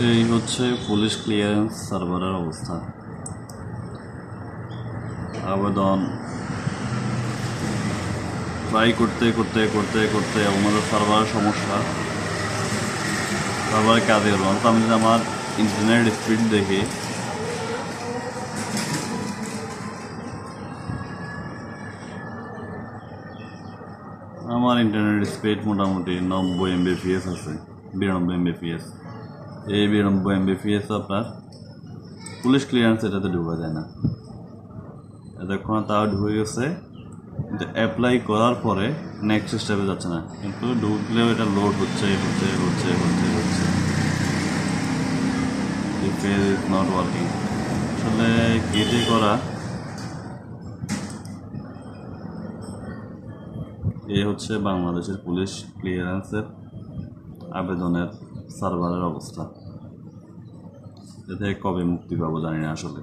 এই হচ্ছে police clearance সার্ভারের অবস্থা। আবেদন ট্রাই করতে করতে করতে করতে আমাদের সার্ভারের সমস্যা, সার্ভারে কাজে গেল। আমি যদি আমার ইন্টারনেট স্পিড দেখি, আমার ইন্টারনেট স্পিড মোটামুটি 90 MBPS আছে, 92 MBPS। এই 92 MBPS আপনার পুলিশ ক্লিয়ারেন্স এটাতে ঢুকা যায় না। এতক্ষণ তাও ঢুকে গেছে, কিন্তু অ্যাপ্লাই করার পরে নেক্সট স্টেপে যাচ্ছে না। কিন্তু ঢুকলেও এটা লোড হচ্ছে হচ্ছে হচ্ছে হচ্ছে হচ্ছে পেজ ইজ নট ওয়ার্কিং। আসলে কেটে করা এই হচ্ছে বাংলাদেশের পুলিশ ক্লিয়ারেন্সের আবেদনের সার্ভারের অবস্থা। এতে কবে মুক্তি পাবো জানি না আসলে।